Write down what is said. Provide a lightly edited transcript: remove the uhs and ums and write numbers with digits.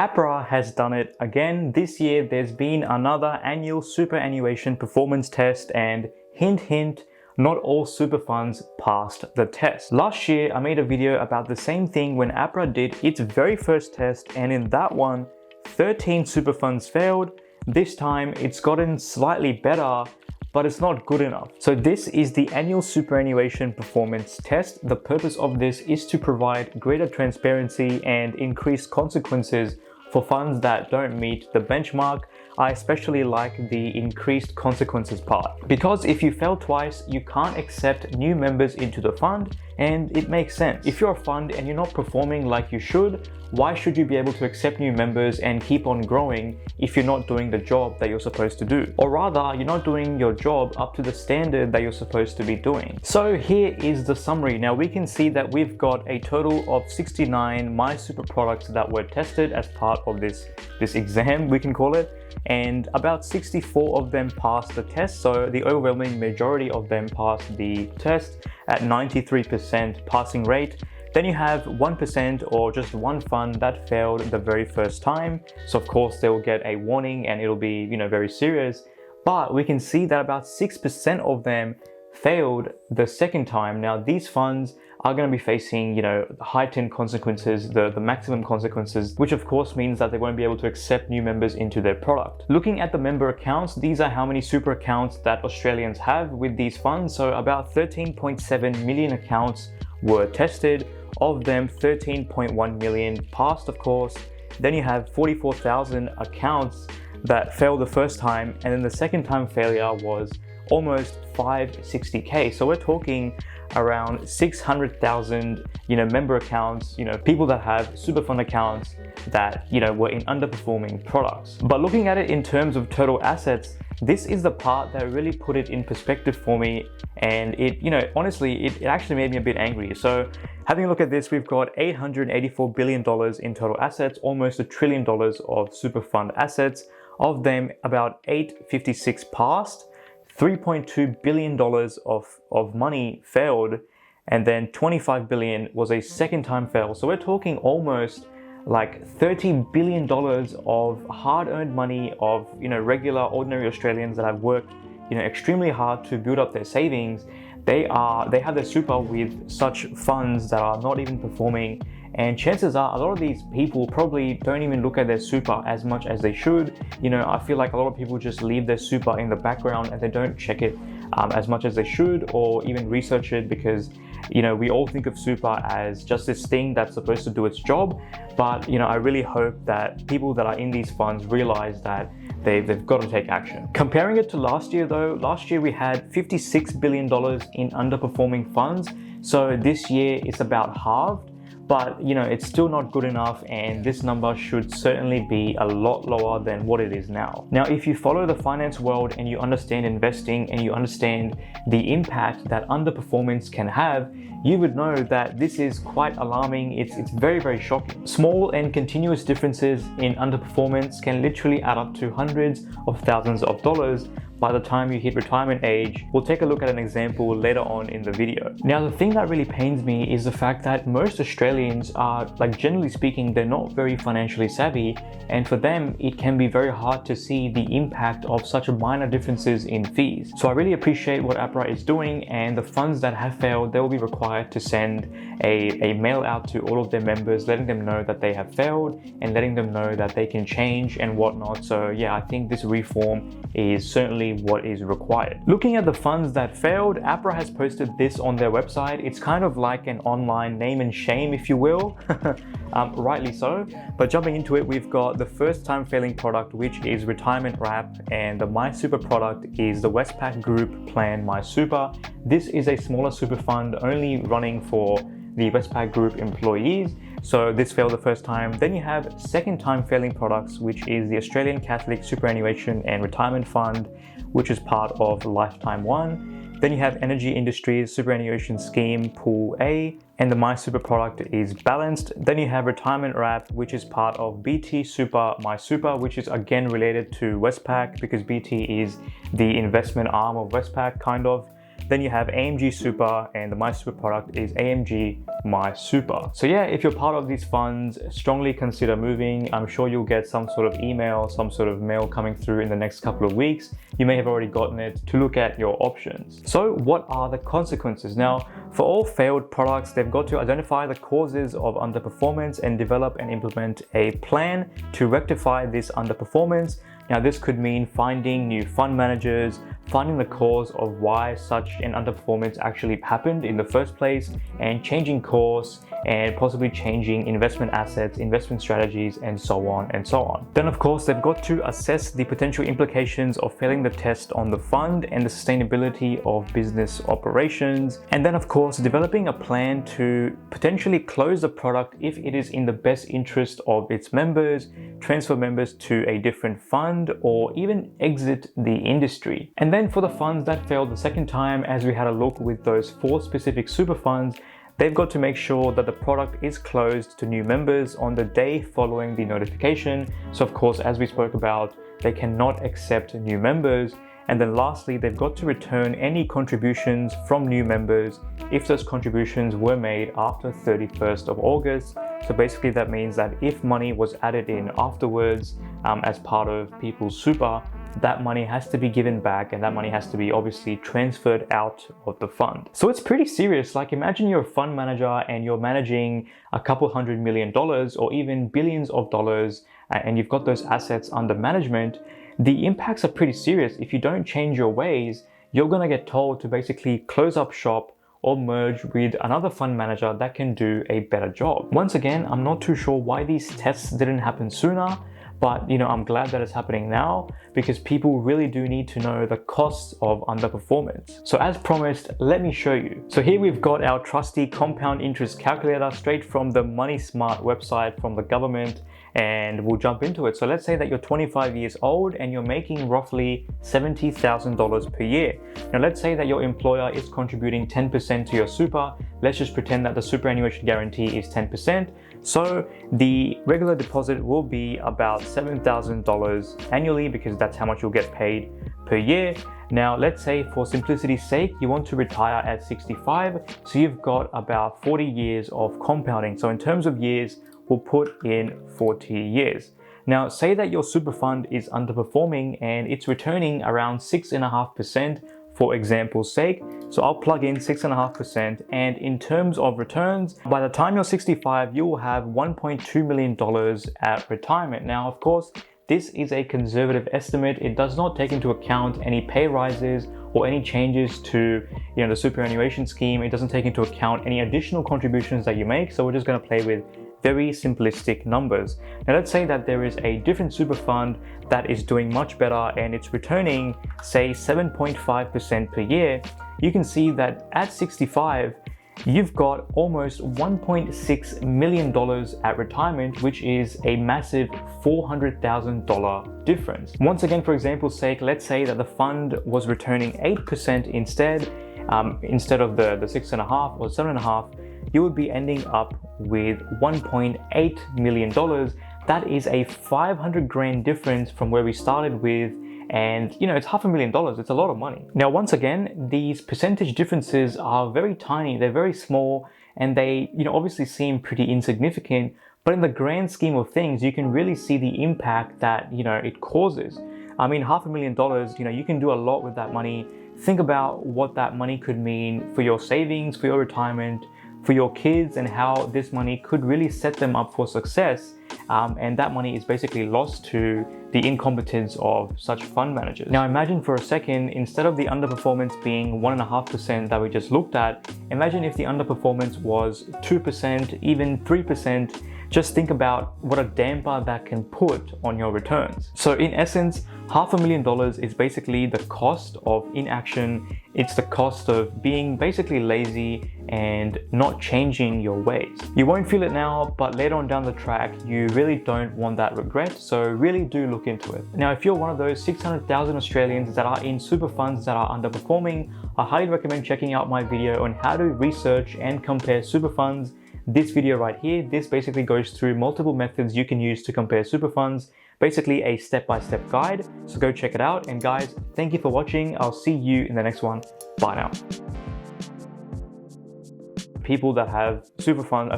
APRA has done it again. This year there's been another annual superannuation performance test, and hint hint, not all super funds passed the test. Last year I made a video about the same thing when APRA did its very first test, and in that one 13 super funds failed. This time it's gotten slightly better, but it's not good enough. So this is the annual superannuation performance test. The purpose of this is to provide greater transparency and increased consequences for funds that don't meet the benchmark. I especially like the increased consequences part, because if you fail twice, you can't accept new members into the fund, and it makes sense. If you're a fund and you're not performing like you should, why should you be able to accept new members and keep on growing if you're not doing the job that you're supposed to do? Or rather, you're not doing your job up to the standard that you're supposed to be doing. So here is the summary. Now we can see that we've got a total of 69 MySuper products that were tested as part of this exam, we can call it, and about 64 of them passed the test. So the overwhelming majority of them passed the test at 93% passing rate. Then you have 1% or just one fund that failed the very first time. So of course they will get a warning and it'll be, very serious. But we can see that about 6% of them failed the second time. Now these funds are going to be facing, heightened consequences, the maximum consequences, which of course means that they won't be able to accept new members into their product. Looking at the member accounts, these are how many super accounts that Australians have with these funds. So about 13.7 million accounts were tested. Of them, 13.1 million passed, of course. Then you have 44,000 accounts that failed the first time, and then the second time failure was almost 560k. So we're talking around 600,000 member accounts, people that have super fund accounts that were in underperforming products. But looking at it in terms of total assets, this is the part that really put it in perspective for me, and it honestly it actually made me a bit angry. So having a look at this, we've got $884 billion in total assets, almost $1 trillion of super fund assets. Of them, about 856 passed, $3.2 billion of money failed, and then 25 billion was a second time fail. So we're talking almost like $30 billion of hard-earned money of regular ordinary Australians that have worked extremely hard to build up their savings. They have their super with such funds that are not even performing, and chances are a lot of these people probably don't even look at their super as much as they should. I feel like a lot of people just leave their super in the background and they don't check it as much as they should, or even research it, because we all think of super as just this thing that's supposed to do its job. But I really hope that people that are in these funds realize that they've got to take action. Comparing it to last year though, last year we had $56 billion in underperforming funds. So this year it's about halved. But it's still not good enough, and this number should certainly be a lot lower than what it is now. Now, if you follow the finance world and you understand investing and you understand the impact that underperformance can have, you would know that this is quite alarming. It's very, very shocking. Small and continuous differences in underperformance can literally add up to hundreds of thousands of dollars by the time you hit retirement age. We'll take a look at an example later on in the video. Now, the thing that really pains me is the fact that most Australians are, generally speaking, they're not very financially savvy, and for them, it can be very hard to see the impact of such minor differences in fees. So I really appreciate what APRA is doing, and the funds that have failed, they will be required to send a mail out to all of their members, letting them know that they have failed and letting them know that they can change and whatnot. So yeah, I think this reform is certainly what is required. Looking at the funds that failed, APRA has posted this on their website. It's kind of like an online name and shame, if you will. Rightly so. But jumping into it, we've got the first time failing product, which is Retirement Wrap, and the MySuper product is the Westpac Group Plan MySuper. This is a smaller super fund only running for the Westpac Group employees. So this failed the first time. Then you have second time failing products, which is the Australian Catholic Superannuation and Retirement Fund, which is part of Lifetime One. Then you have Energy Industries Superannuation Scheme Pool A, and the MySuper product is Balanced. Then you have Retirement Wrap, which is part of BT Super MySuper, which is again related to Westpac because BT is the investment arm of Westpac, kind of. Then you have AMG Super, and the MySuper product is AMG MySuper. So yeah, if you're part of these funds, strongly consider moving. I'm sure you'll get some sort of email, some sort of mail coming through in the next couple of weeks. You may have already gotten it, to look at your options. So what are the consequences? Now, for all failed products, they've got to identify the causes of underperformance and develop and implement a plan to rectify this underperformance. Now, this could mean finding new fund managers, finding the cause of why such an underperformance actually happened in the first place, and changing course, and possibly changing investment assets, investment strategies, and so on and so on. Then of course, they've got to assess the potential implications of failing the test on the fund and the sustainability of business operations. And then of course, developing a plan to potentially close the product if it is in the best interest of its members, transfer members to a different fund, or even exit the industry. And then for the funds that failed the second time, as we had a look with those 4 specific super funds, they've got to make sure that the product is closed to new members on the day following the notification. So of course, as we spoke about, they cannot accept new members. And then lastly, they've got to return any contributions from new members if those contributions were made after 31st of August. So basically that means that if money was added in afterwards as part of People's Super, that money has to be given back, and that money has to be obviously transferred out of the fund. So it's pretty serious. Like, imagine you're a fund manager and you're managing a couple $100 million or even billions of dollars, and you've got those assets under management. The impacts are pretty serious. If you don't change your ways, you're gonna get told to basically close up shop or merge with another fund manager that can do a better job. Once again, I'm not too sure why these tests didn't happen sooner, but I'm glad that it's happening now, because people really do need to know the costs of underperformance. So as promised, let me show you. So here we've got our trusty compound interest calculator straight from the Money Smart website from the government, and we'll jump into it. So let's say that you're 25 years old and you're making roughly $70,000 per year. Now let's say that your employer is contributing 10% to your super. Let's just pretend that the superannuation guarantee is 10%. So the regular deposit will be about $7,000 annually, because that's how much you'll get paid per year. Now, let's say for simplicity's sake, you want to retire at 65. So you've got about 40 years of compounding. So in terms of years, we'll put in 40 years. Now, say that your super fund is underperforming and it's returning around 6.5%. For example's sake. So I'll plug in 6.5%, and in terms of returns, by the time you're 65, you will have $1.2 million at retirement. Now, of course, this is a conservative estimate. It does not take into account any pay rises or any changes to the superannuation scheme. It doesn't take into account any additional contributions that you make. So we're just going to play with very simplistic numbers. Now let's say that there is a different super fund that is doing much better and it's returning, say, 7.5% per year. You can see that at 65, you've got almost $1.6 million at retirement, which is a massive $400,000 difference. Once again, for example's sake, let's say that the fund was returning 8% instead of the 6.5 or 7.5, you would be ending up with $1.8 million. That is a 500 grand difference from where we started with. And it's $500,000. It's a lot of money. Now, once again, these percentage differences are very tiny. They're very small, and they, obviously seem pretty insignificant. But in the grand scheme of things, you can really see the impact that, it causes. I mean, $500,000, you can do a lot with that money. Think about what that money could mean for your savings, for your retirement, for your kids, and how this money could really set them up for success. And that money is basically lost to the incompetence of such fund managers. Now imagine for a second, instead of the underperformance being 1.5% that we just looked at, imagine if the underperformance was 2%, even 3%. Just think about what a damper that can put on your returns. So in essence, $500,000 is basically the cost of inaction. It's the cost of being basically lazy and not changing your ways. You won't feel it now, but later on down the track, you really don't want that regret. So really do look into it. Now, if you're one of those 600,000 Australians that are in super funds that are underperforming, I highly recommend checking out my video on how to research and compare super funds. This video right here, this basically goes through multiple methods you can use to compare super funds. basically a step-by-step guide. So go check it out. And guys, thank you for watching. I'll see you in the next one. Bye now. People that have super fun,